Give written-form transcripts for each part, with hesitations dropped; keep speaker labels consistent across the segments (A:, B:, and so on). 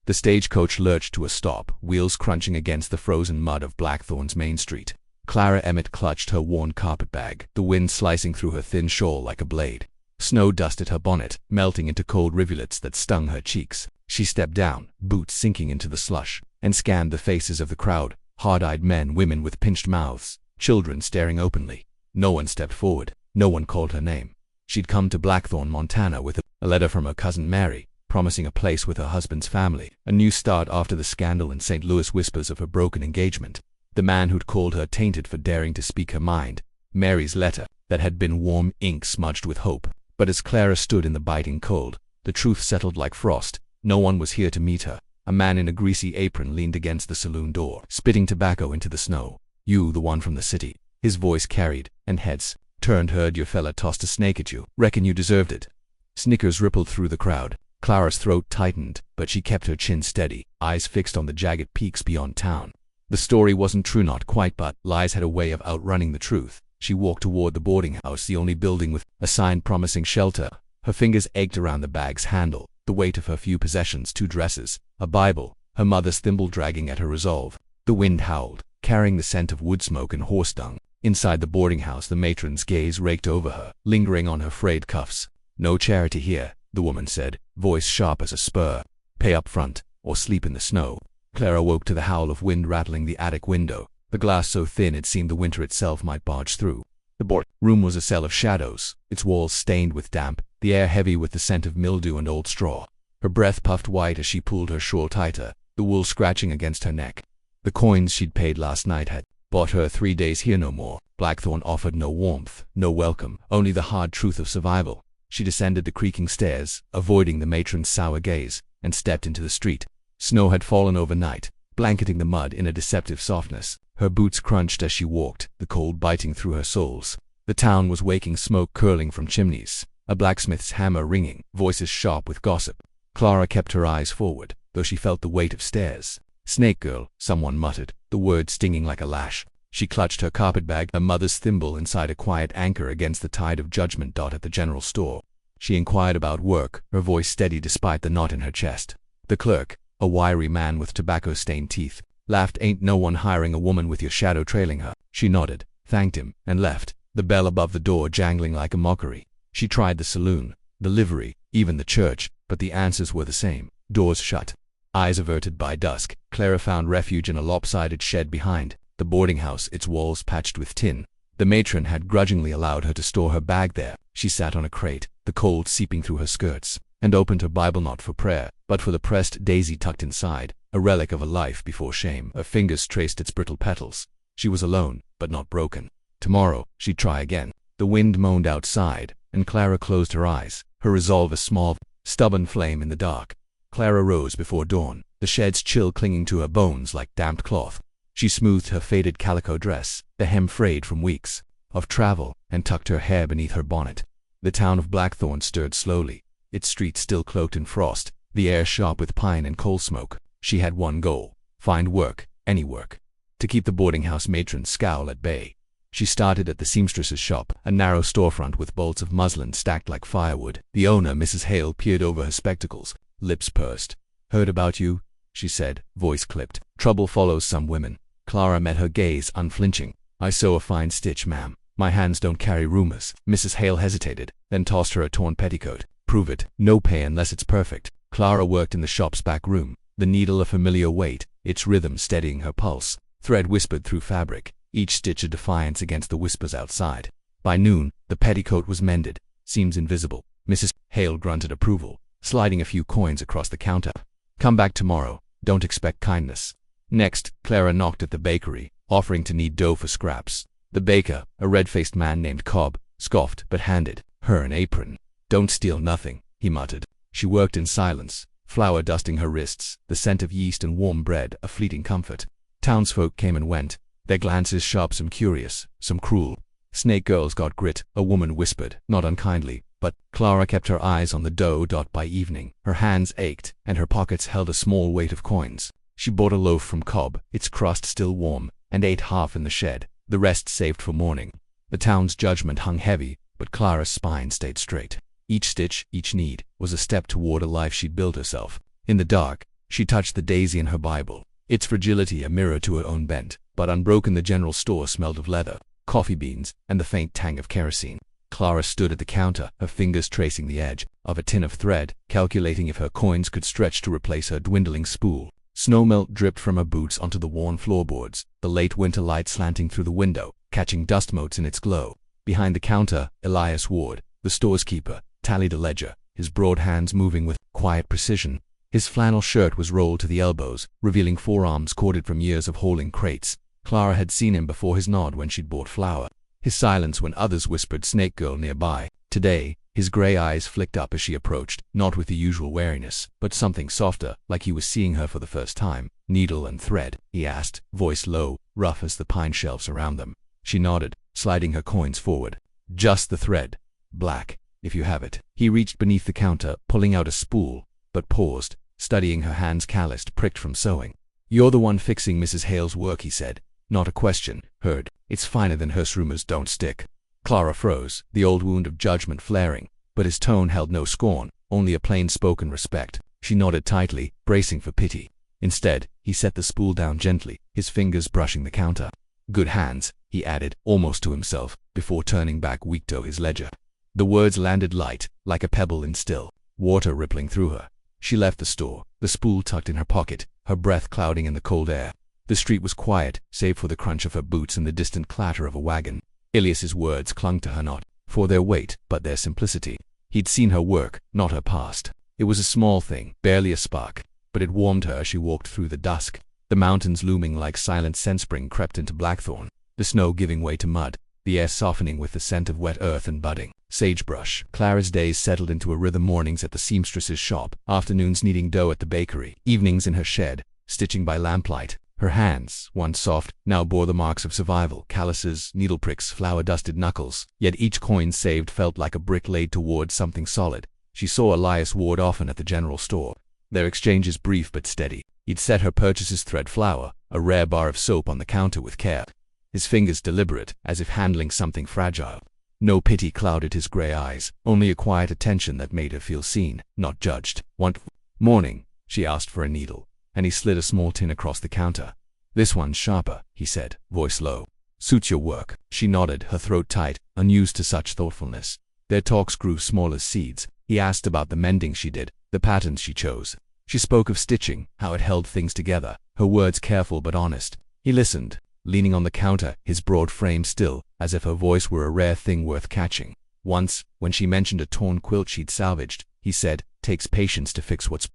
A: The stagecoach lurched to a stop, wheels crunching against the frozen mud of Blackthorn's main street. Clara Emmett clutched her worn carpetbag, the wind slicing through her thin shawl like a blade. Snow dusted her bonnet, melting into cold rivulets that stung her cheeks. She stepped down, boots sinking into the slush, and scanned the faces of the crowd, hard-eyed men, women with pinched mouths, children staring openly. No one stepped forward. No one called her name. She'd come to Blackthorn, Montana with a letter from her cousin Mary, promising a place with her husband's family, a new start after the scandal in St. Louis, whispers of her broken engagement. The man who'd called her tainted for daring to speak her mind. Mary's letter, that had been warm ink smudged with hope. But as Clara stood in the biting cold, the truth settled like frost. No one was here to meet her. A man in a greasy apron leaned against the saloon door, spitting tobacco into the snow. "You, the one from the city." His voice carried, and heads turned. "Heard your fella tossed a snake at you. Reckon you deserved it." Snickers rippled through the crowd. Clara's throat tightened, but she kept her chin steady, eyes fixed on the jagged peaks beyond town. The story wasn't true, not quite, but lies had a way of outrunning the truth. She walked toward the boarding house, the only building with a sign promising shelter. Her fingers ached around the bag's handle, the weight of her few possessions, 2 dresses, a Bible, her mother's thimble dragging at her resolve. The wind howled, carrying the scent of wood smoke and horse dung. Inside the boarding house, the matron's gaze raked over her, lingering on her frayed cuffs. "No charity here," the woman said, voice sharp as a spur. "Pay up front, or sleep in the snow." Clara woke to the howl of wind rattling the attic window, the glass so thin it seemed the winter itself might barge through. The board room was a cell of shadows, its walls stained with damp, the air heavy with the scent of mildew and old straw. Her breath puffed white as she pulled her shawl tighter, the wool scratching against her neck. The coins she'd paid last night had bought her 3 days here, no more. Blackthorn offered no warmth, no welcome, only the hard truth of survival. She descended the creaking stairs, avoiding the matron's sour gaze, and stepped into the street. Snow had fallen overnight, blanketing the mud in a deceptive softness. Her boots crunched as she walked, the cold biting through her soles. The town was waking, smoke curling from chimneys, a blacksmith's hammer ringing, voices sharp with gossip. Clara kept her eyes forward, though she felt the weight of stairs. "Snake girl," someone muttered, the word stinging like a lash. She clutched her carpetbag, her mother's thimble inside a quiet anchor against the tide of judgment. At the general store, she inquired about work, her voice steady despite the knot in her chest. The clerk, a wiry man with tobacco-stained teeth, laughed. "Ain't no one hiring a woman with your shadow trailing her." She nodded, thanked him, and left, the bell above the door jangling like a mockery. She tried the saloon, the livery, even the church, but the answers were the same. Doors shut, eyes averted by dusk. Clara found refuge in a lopsided shed behind the boarding house, its walls patched with tin. The matron had grudgingly allowed her to store her bag there. She sat on a crate, the cold seeping through her skirts, and opened her Bible, not for prayer, but for the pressed daisy tucked inside, a relic of a life before shame. Her fingers traced its brittle petals. She was alone, but not broken. Tomorrow, she'd try again. The wind moaned outside, and Clara closed her eyes, her resolve a small, stubborn flame in the dark. Clara rose before dawn, the shed's chill clinging to her bones like damp cloth. She smoothed her faded calico dress, the hem frayed from weeks of travel, and tucked her hair beneath her bonnet. The town of Blackthorn stirred slowly, its streets still cloaked in frost, the air sharp with pine and coal smoke. She had one goal: find work, any work, to keep the boarding house matron's scowl at bay. She started at the seamstress's shop, a narrow storefront with bolts of muslin stacked like firewood. The owner, Mrs. Hale, peered over her spectacles, lips pursed. "Heard about you," she said, voice clipped. "Trouble follows some women." Clara met her gaze, unflinching. "I sew a fine stitch, ma'am. My hands don't carry rumors." Mrs. Hale hesitated, then tossed her a torn petticoat. "Prove it. No pay unless it's perfect." Clara worked in the shop's back room, the needle a familiar weight, its rhythm steadying her pulse. Thread whispered through fabric, each stitch a defiance against the whispers outside. By noon, the petticoat was mended, seams invisible. Mrs. Hale grunted approval, sliding a few coins across the counter. "Come back tomorrow. Don't expect kindness." Next, Clara knocked at the bakery, offering to knead dough for scraps. The baker, a red-faced man named Cobb, scoffed but handed her an apron. "Don't steal nothing," he muttered. She worked in silence, flour dusting her wrists, the scent of yeast and warm bread a fleeting comfort. Townsfolk came and went, their glances sharp, some curious, some cruel. "Snake girl's got grit," a woman whispered, not unkindly, but Clara kept her eyes on the dough. By evening, her hands ached, and her pockets held a small weight of coins. She bought a loaf from Cobb, its crust still warm, and ate half in the shed, the rest saved for morning. The town's judgment hung heavy, but Clara's spine stayed straight. Each stitch, each knead, was a step toward a life she'd built herself. In the dark, She touched the daisy in her Bible, its fragility a mirror to her own bent, but unbroken. The general store smelled of leather, coffee beans, and the faint tang of kerosene. Clara stood at the counter, her fingers tracing the edge of a tin of thread, calculating if her coins could stretch to replace her dwindling spool. Snowmelt dripped from her boots onto the worn floorboards, the late winter light slanting through the window, catching dust motes in its glow. Behind the counter, Elias Ward, the store's keeper, tallied a ledger, his broad hands moving with quiet precision. His flannel shirt was rolled to the elbows, revealing forearms corded from years of hauling crates. Clara had seen him before, his nod when she'd bought flour, his silence when others whispered snake girl nearby. Today, his gray eyes flicked up as she approached, not with the usual wariness, but something softer, like he was seeing her for the first time. Needle and thread, he asked, voice low, rough as the pine shelves around them. She nodded, sliding her coins forward. Just the thread. Black, if you have it. He reached beneath the counter, pulling out a spool, but paused, studying her hands calloused, pricked from sewing. You're the one fixing Mrs. Hale's work, he said. Not a question, heard. It's finer than hearse rumors don't stick. Clara froze, the old wound of judgment flaring, but his tone held no scorn, only a plain-spoken respect. She nodded tightly, bracing for pity. Instead, he set the spool down gently, his fingers brushing the counter. Good hands, he added, almost to himself, before turning back weak to his ledger. The words landed light, like a pebble in still water rippling through her. She left the store, the spool tucked in her pocket, her breath clouding in the cold air. The street was quiet, save for the crunch of her boots and the distant clatter of a wagon. Elias's words clung to her not for their weight, but their simplicity. He'd seen her work, not her past. It was a small thing, barely a spark, but it warmed her as she walked through the dusk. The mountains looming like silent scent-spring crept into Blackthorn, the snow giving way to mud, the air softening with the scent of wet earth and budding sagebrush. Clara's days settled into a rhythm: mornings at the seamstress's shop, afternoons kneading dough at the bakery, evenings in her shed, stitching by lamplight. Her hands, once soft, now bore the marks of survival, calluses, needle pricks, flour-dusted knuckles. Yet each coin saved felt like a brick laid towards something solid. She saw Elias Ward often at the general store, their exchanges brief but steady. He'd set her purchases: thread, flour, a rare bar of soap on the counter with care, his fingers deliberate, as if handling something fragile. No pity clouded his gray eyes, only a quiet attention that made her feel seen, not judged. One morning, she asked for a needle, and he slid a small tin across the counter. This one's sharper, he said, voice low. Suits your work. She nodded, her throat tight, unused to such thoughtfulness. Their talks grew small as seeds. He asked about the mending she did, the patterns she chose. She spoke of stitching, how it held things together, her words careful but honest. He listened, leaning on the counter, his broad frame still, as if her voice were a rare thing worth catching. Once, when she mentioned a torn quilt she'd salvaged, he said, "Takes patience to fix what's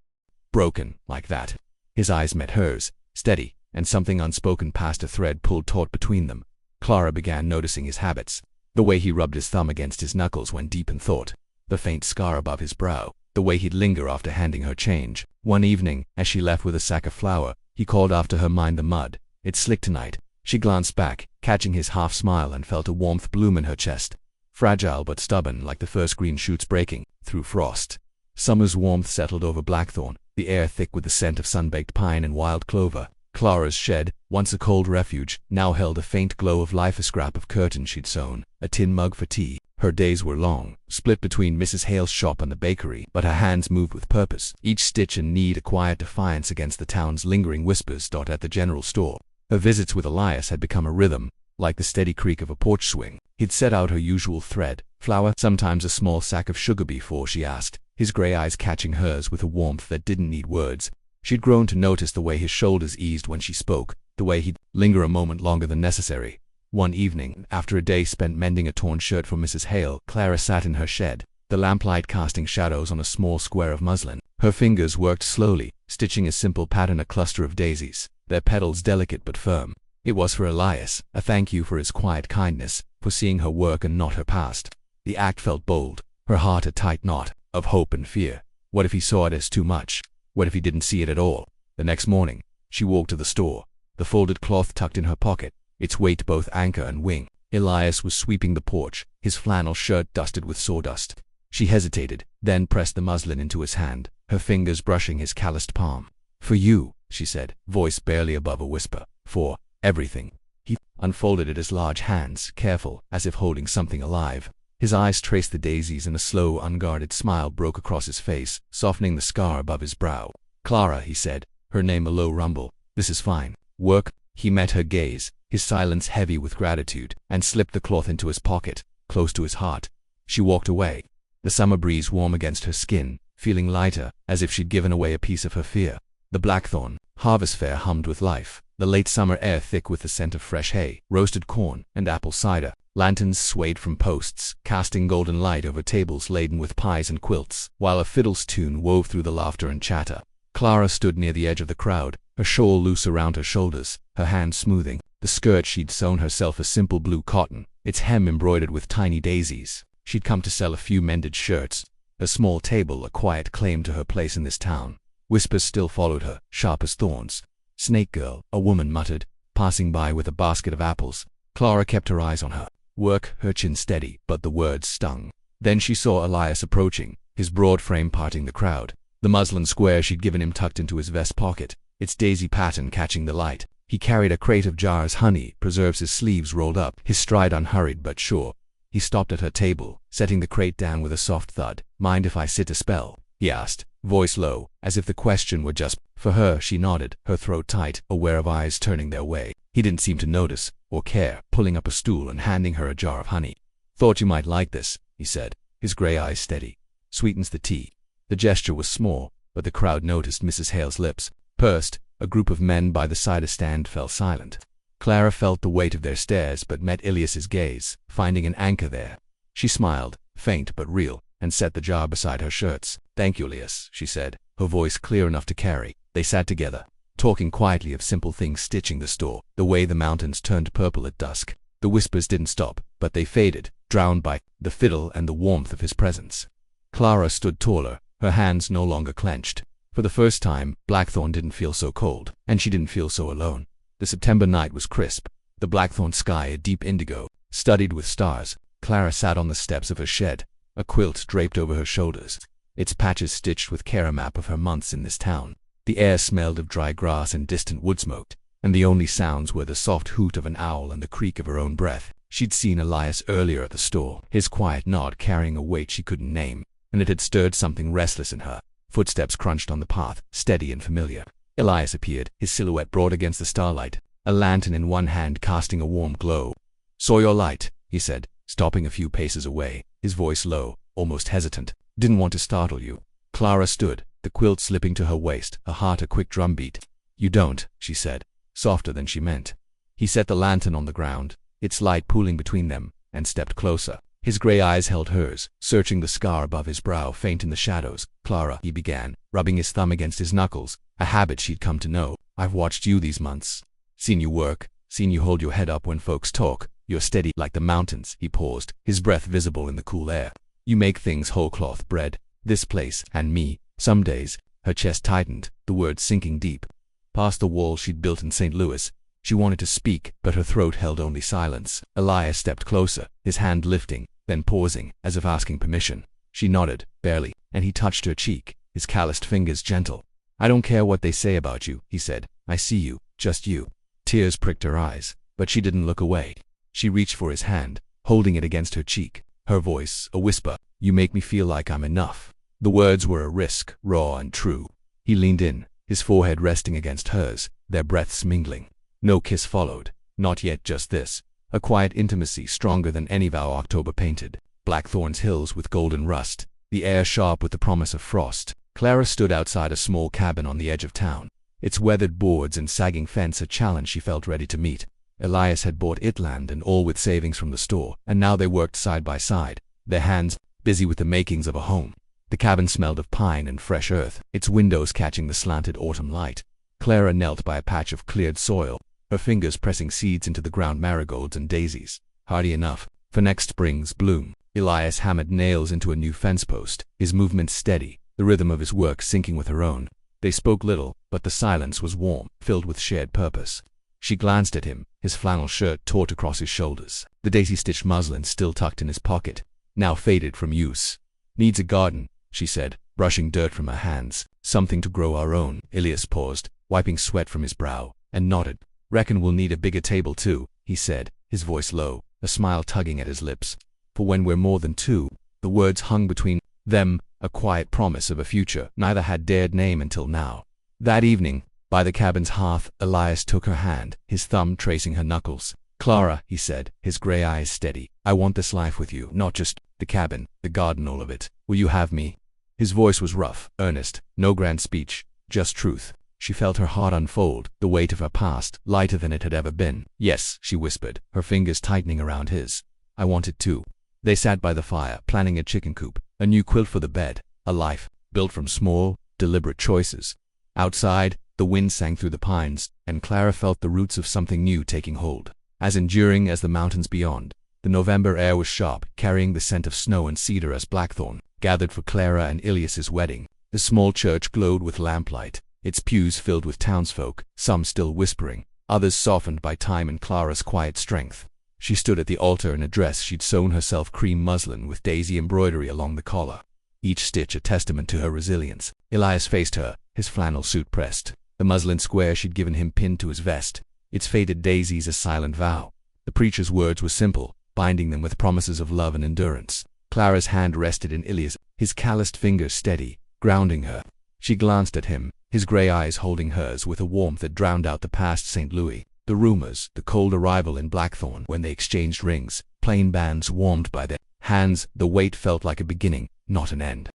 A: broken, like that." His eyes met hers, steady, and something unspoken passed, a thread pulled taut between them. Clara began noticing his habits, the way he rubbed his thumb against his knuckles when deep in thought, the faint scar above his brow, the way he'd linger after handing her change. One evening, as she left with a sack of flour, he called after her, "Mind the mud, it's slick tonight." She glanced back, catching his half smile, and felt a warmth bloom in her chest. Fragile but stubborn, like the first green shoots breaking through frost. Summer's warmth settled over Blackthorn, the air thick with the scent of sun-baked pine and wild clover. Clara's shed, once a cold refuge, now held a faint glow of life, a scrap of curtain she'd sewn, a tin mug for tea. Her days were long, split between Mrs. Hale's shop and the bakery, but her hands moved with purpose, each stitch and need a quiet defiance against the town's lingering whispers. At the general store, her visits with Elias had become a rhythm, like the steady creak of a porch swing. He'd set out her usual thread, flour, sometimes a small sack of sugar before she asked, his gray eyes catching hers with a warmth that didn't need words. She'd grown to notice the way his shoulders eased when she spoke, the way he'd linger a moment longer than necessary. One evening, after a day spent mending a torn shirt for Mrs. Hale, Clara sat in her shed, the lamplight casting shadows on a small square of muslin. Her fingers worked slowly, stitching a simple pattern, a cluster of daisies, their petals delicate but firm. It was for Elias, a thank you for his quiet kindness, for seeing her work and not her past. The act felt bold, her heart a tight knot of hope and fear. What if he saw it as too much? What if he didn't see it at all? The next morning, she walked to the store, the folded cloth tucked in her pocket, its weight both anchor and wing. Elias was sweeping the porch, his flannel shirt dusted with sawdust. She hesitated, then pressed the muslin into his hand, her fingers brushing his calloused palm. "For you," she said, voice barely above a whisper. "For everything." He unfolded it, his large hands, careful, as if holding something alive. His eyes traced the daisies, and a slow, unguarded smile broke across his face, softening the scar above his brow. Clara, he said, her name a low rumble. This is fine. Work? He met her gaze, his silence heavy with gratitude, and slipped the cloth into his pocket, close to his heart. She walked away, the summer breeze warm against her skin, feeling lighter, as if she'd given away a piece of her fear. The Blackthorn harvest fair hummed with life, the late summer air thick with the scent of fresh hay, roasted corn, and apple cider. Lanterns swayed from posts, casting golden light over tables laden with pies and quilts, while a fiddle's tune wove through the laughter and chatter. Clara stood near the edge of the crowd, her shawl loose around her shoulders, her hand smoothing the skirt she'd sewn herself, a simple blue cotton, its hem embroidered with tiny daisies. She'd come to sell a few mended shirts. Her small table a quiet claim to her place in this town. Whispers still followed her, sharp as thorns. "Snake girl," a woman muttered, passing by with a basket of apples. Clara kept her eyes on her. Work, her chin steady, but the words stung. Then she saw Elias approaching, his broad frame parting the crowd, the muslin square she'd given him tucked into his vest pocket, its daisy pattern catching the light. He carried a crate of jars, honey, preserves, his sleeves rolled up, his stride unhurried but sure. He stopped at her table, setting the crate down with a soft thud. "Mind if I sit a spell?" he asked, voice low, as if the question were just for her. She nodded, her throat tight, aware of eyes turning their way. He didn't seem to notice or care, pulling up a stool and handing her a jar of honey. "Thought you might like this," he said, his gray eyes steady. "Sweetens the tea." The gesture was small, but the crowd noticed. Mrs. Hale's lips pursed. A group of men by the cider stand fell silent. Clara felt the weight of their stares but met Elias's gaze, finding an anchor there. She smiled, faint but real, and set the jar beside her shirts. "Thank you, Elias," she said, her voice clear enough to carry. They sat together, talking quietly of simple things stitching the store, the way the mountains turned purple at dusk. The whispers didn't stop, but they faded, drowned by the fiddle and the warmth of his presence. Clara stood taller, her hands no longer clenched. For the first time, Blackthorn didn't feel so cold, and she didn't feel so alone. The September night was crisp, the Blackthorn sky a deep indigo, studded with stars. Clara sat on the steps of her shed, a quilt draped over her shoulders, its patches stitched with care, a map of her months in this town. The air smelled of dry grass and distant wood smoke, and the only sounds were the soft hoot of an owl and the creak of her own breath. She'd seen Elias earlier at the store, his quiet nod carrying a weight she couldn't name, and it had stirred something restless in her. Footsteps crunched on the path, steady and familiar. Elias appeared, his silhouette broad against the starlight, a lantern in one hand casting a warm glow. "Saw your light," he said, stopping a few paces away, his voice low, almost hesitant. "Didn't want to startle you." Clara stood, the quilt slipping to her waist, her heart a quick drumbeat. "You don't," she said, softer than she meant. He set the lantern on the ground, its light pooling between them, and stepped closer. His gray eyes held hers, searching the scar above his brow faint in the shadows. "Clara," he began, rubbing his thumb against his knuckles, a habit she'd come to know. "I've watched you these months. Seen you work, seen you hold your head up when folks talk. You're steady like the mountains." He paused, his breath visible in the cool air. "You make things whole cloth bread. This place, and me. Some days." Her chest tightened, the words sinking deep. Past the wall she'd built in St. Louis. She wanted to speak, but her throat held only silence. Elias stepped closer, his hand lifting, then pausing, as if asking permission. She nodded, barely, and he touched her cheek, his calloused fingers gentle. "I don't care what they say about you," he said. "I see you, just you." Tears pricked her eyes, but she didn't look away. She reached for his hand, holding it against her cheek, her voice a whisper. "You make me feel like I'm enough." The words were a risk, raw and true. He leaned in, his forehead resting against hers, their breaths mingling. No kiss followed, not yet, just this, a quiet intimacy stronger than any vow October painted. Blackthorn's hills with golden rust, the air sharp with the promise of frost. Clara stood outside a small cabin on the edge of town, its weathered boards and sagging fence a challenge she felt ready to meet. Elias had bought it, land and all, with savings from the store, and now they worked side by side, their hands busy with the makings of a home. The cabin smelled of pine and fresh earth, its windows catching the slanted autumn light. Clara knelt by a patch of cleared soil, her fingers pressing seeds into the ground, marigolds and daisies, hardy enough for next spring's bloom. Elias hammered nails into a new fence post, his movements steady, the rhythm of his work syncing with her own. They spoke little, but the silence was warm, filled with shared purpose. She glanced at him, his flannel shirt taut across his shoulders, the daisy-stitched muslin still tucked in his pocket, now faded from use. "Needs a garden," she said, brushing dirt from her hands. "Something to grow our own." Elias paused, wiping sweat from his brow, and nodded. "Reckon we'll need a bigger table too," he said, his voice low, a smile tugging at his lips. "For when we're more than two." The words hung between them, a quiet promise of a future neither had dared name until now. That evening, by the cabin's hearth, Elias took her hand, his thumb tracing her knuckles. "Clara," he said, his gray eyes steady, "I want this life with you, not just the cabin, the garden, all of it. Will you have me?" His voice was rough, earnest, no grand speech, just truth. She felt her heart unfold, the weight of her past, lighter than it had ever been. "Yes," she whispered, her fingers tightening around his. "I want it too." They sat by the fire, planning a chicken coop, a new quilt for the bed, a life built from small, deliberate choices. Outside, the wind sang through the pines, and Clara felt the roots of something new taking hold. As enduring as the mountains beyond, the November air was sharp, carrying the scent of snow and cedar as Blackthorn gathered for Clara and Elias's wedding. The small church glowed with lamplight, its pews filled with townsfolk, some still whispering, others softened by time and Clara's quiet strength. She stood at the altar in a dress she'd sewn herself, cream muslin with daisy embroidery along the collar, each stitch a testament to her resilience. Elias faced her, his flannel suit pressed, the muslin square she'd given him pinned to his vest, its faded daisies a silent vow. The preacher's words were simple, binding them with promises of love and endurance. Clara's hand rested in Elias, his calloused fingers steady, grounding her. She glanced at him, his gray eyes holding hers with a warmth that drowned out the past St. Louis, the rumors, the cold arrival in Blackthorn when they exchanged rings, plain bands warmed by their hands. The wait felt like a beginning, not an end.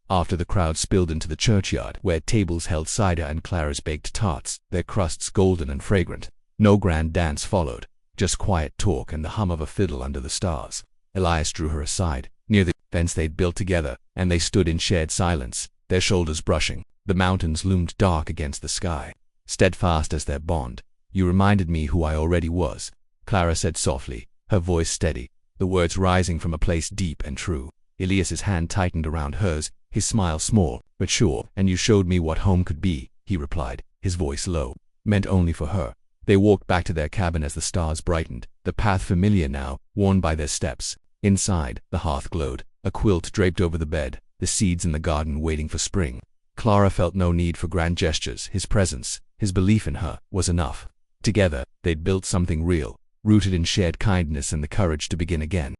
A: After the crowd spilled into the churchyard, where tables held cider and Clara's baked tarts, their crusts golden and fragrant, no grand dance followed, just quiet talk and the hum of a fiddle under the stars. Elias drew her aside, near the fence they'd built together, and they stood in shared silence, their shoulders brushing. The mountains loomed dark against the sky, steadfast as their bond. "You reminded me who I already was," Clara said softly, her voice steady, the words rising from a place deep and true. Elias's hand tightened around hers, his smile small, but sure. "And you showed me what home could be," he replied, his voice low, meant only for her. They walked back to their cabin as the stars brightened, the path familiar now, worn by their steps. Inside, the hearth glowed, a quilt draped over the bed, the seeds in the garden waiting for spring. Clara felt no need for grand gestures. His presence, his belief in her, was enough. Together, they'd built something real, rooted in shared kindness and the courage to begin again.